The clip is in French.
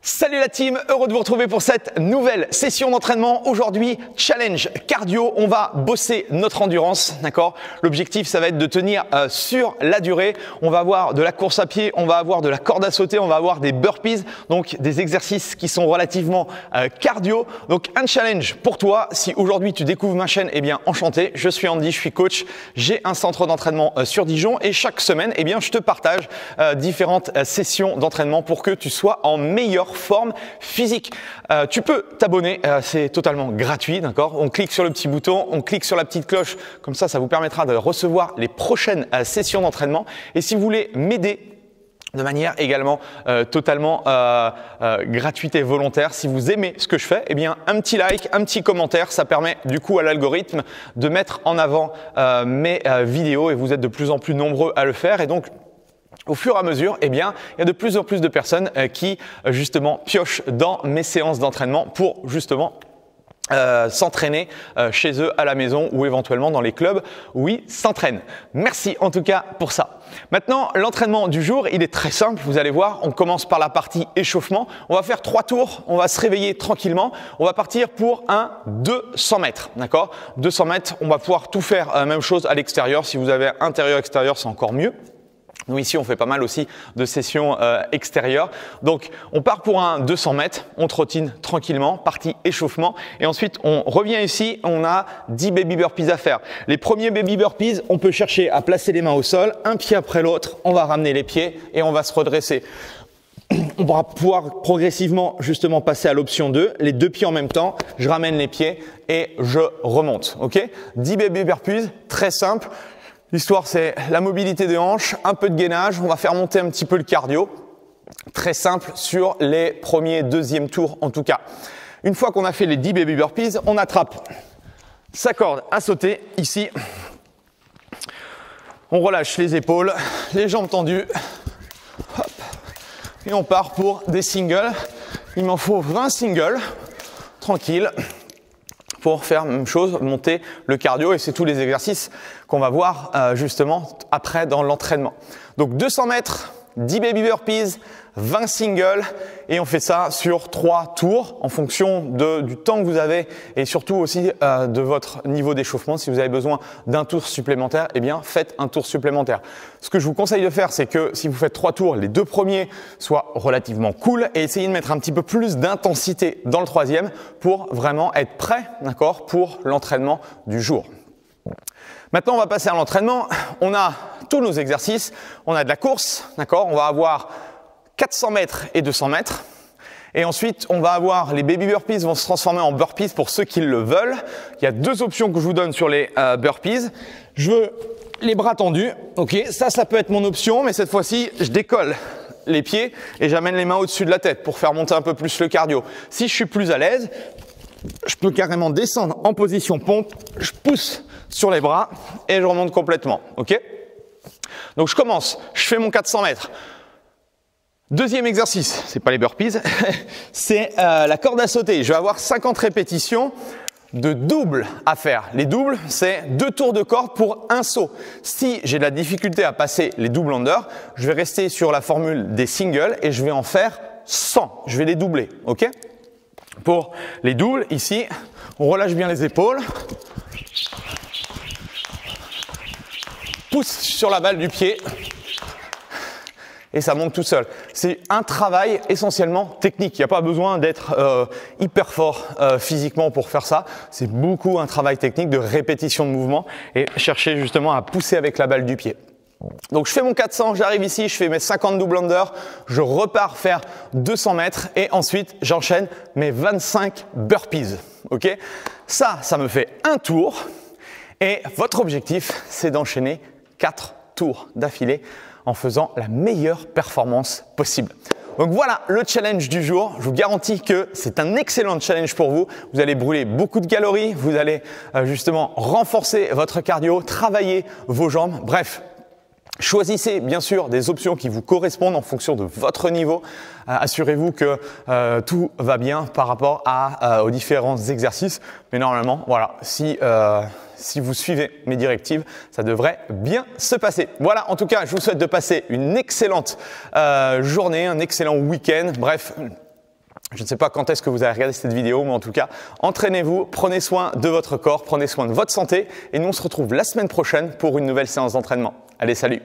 Salut la team, heureux de vous retrouver pour cette nouvelle session d'entraînement. Aujourd'hui, challenge cardio, on va bosser notre endurance, d'accord? L'objectif, ça va être de tenir sur la durée. On va avoir de la course à pied, on va avoir de la corde à sauter, on va avoir des burpees, donc des exercices qui sont relativement cardio. Donc un challenge pour toi. Si aujourd'hui tu découvres ma chaîne, eh bien enchanté. Je suis Andy, je suis coach. J'ai un centre d'entraînement sur Dijon et chaque semaine, eh bien je te partage différentes sessions d'entraînement pour que tu sois en meilleure forme physique. Tu peux t'abonner, c'est totalement gratuit, d'accord? On clique sur le petit bouton, on clique sur la petite cloche, comme ça vous permettra de recevoir les prochaines sessions d'entraînement. Et si vous voulez m'aider de manière également totalement gratuite et volontaire, si vous aimez ce que je fais, eh bien un petit like, un petit commentaire, ça permet du coup à l'algorithme de mettre en avant mes vidéos et vous êtes de plus en plus nombreux à le faire et donc au fur et à mesure, eh bien, il y a de plus en plus de personnes qui justement piochent dans mes séances d'entraînement pour justement s'entraîner chez eux à la maison ou éventuellement dans les clubs où ils s'entraînent. Merci en tout cas pour ça. Maintenant, l'entraînement du jour, il est très simple. Vous allez voir, on commence par la partie échauffement. On va faire 3 tours, on va se réveiller tranquillement. On va partir pour un 200 mètres, d'accord? 200 mètres, on va pouvoir tout faire, même chose à l'extérieur. Si vous avez intérieur-extérieur, c'est encore mieux. Nous ici, on fait pas mal aussi de sessions extérieures. Donc, on part pour un 200 mètres, on trottine tranquillement, partie échauffement. Et ensuite, on revient ici, on a 10 baby burpees à faire. Les premiers baby burpees, on peut chercher à placer les mains au sol, un pied après l'autre. On va ramener les pieds et on va se redresser. On va pouvoir progressivement justement passer à l'option 2, les 2 pieds en même temps. Je ramène les pieds et je remonte. Ok? 10 baby burpees, très simple. L'histoire, c'est la mobilité des hanches, un peu de gainage. On va faire monter un petit peu le cardio. Très simple sur les premiers, deuxièmes tours en tout cas. Une fois qu'on a fait les 10 baby burpees, on attrape sa corde à sauter ici. On relâche les épaules, les jambes tendues. Hop. Et on part pour des singles. Il m'en faut 20 singles. Tranquille. Pour faire la même chose, monter le cardio et c'est tous les exercices qu'on va voir justement après dans l'entraînement. Donc 200 mètres, 10 baby burpees, 20 singles et on fait ça sur 3 tours en fonction du temps que vous avez et surtout aussi de votre niveau d'échauffement. Si vous avez besoin d'un tour supplémentaire, eh bien faites un tour supplémentaire. Ce que je vous conseille de faire, c'est que si vous faites 3 tours, les 2 premiers soient relativement cool et essayez de mettre un petit peu plus d'intensité dans le 3e pour vraiment être prêt, d'accord, pour l'entraînement du jour. Maintenant, on va passer à l'entraînement. On a tous nos exercices. On a de la course, d'accord. On va avoir 400 mètres et 200 mètres. Et ensuite, on va avoir les baby burpees vont se transformer en burpees pour ceux qui le veulent. Il y a 2 options que je vous donne sur les burpees. Je veux les bras tendus. Ok, ça peut être mon option, mais cette fois-ci, je décolle les pieds et j'amène les mains au-dessus de la tête pour faire monter un peu plus le cardio. Si je suis plus à l'aise, je peux carrément descendre en position pompe, je pousse sur les bras et je remonte complètement. Ok? Donc je commence, je fais mon 400 mètres. Deuxième exercice, c'est pas les burpees, c'est la corde à sauter. Je vais avoir 50 répétitions de doubles à faire. Les doubles, c'est 2 tours de corde pour un saut. Si j'ai de la difficulté à passer les doubles under, je vais rester sur la formule des singles et je vais en faire 100. Je vais les doubler. Ok? Pour les doubles, ici, on relâche bien les épaules. Pousse sur la balle du pied. Et ça monte tout seul. C'est un travail essentiellement technique. Il n'y a pas besoin d'être hyper fort physiquement pour faire ça. C'est beaucoup un travail technique de répétition de mouvement et chercher justement à pousser avec la balle du pied. Donc je fais mon 400, j'arrive ici, je fais mes 50 double under, je repars faire 200 mètres et ensuite j'enchaîne mes 25 burpees. Ok? Ça me fait un tour et votre objectif c'est d'enchaîner 4 tours d'affilée en faisant la meilleure performance possible. Donc voilà le challenge du jour. Je vous garantis que c'est un excellent challenge pour vous. Vous allez brûler beaucoup de calories, vous allez justement renforcer votre cardio, travailler vos jambes. Bref, choisissez bien sûr des options qui vous correspondent en fonction de votre niveau. Assurez-vous que tout va bien par rapport aux différents exercices. Mais normalement, voilà, si vous suivez mes directives, ça devrait bien se passer. Voilà, en tout cas, je vous souhaite de passer une excellente journée, un excellent week-end. Bref, Je ne sais pas quand est-ce que vous allez regarder cette vidéo, mais en tout cas, entraînez-vous, prenez soin de votre corps, prenez soin de votre santé et nous on se retrouve la semaine prochaine pour une nouvelle séance d'entraînement. Allez, salut!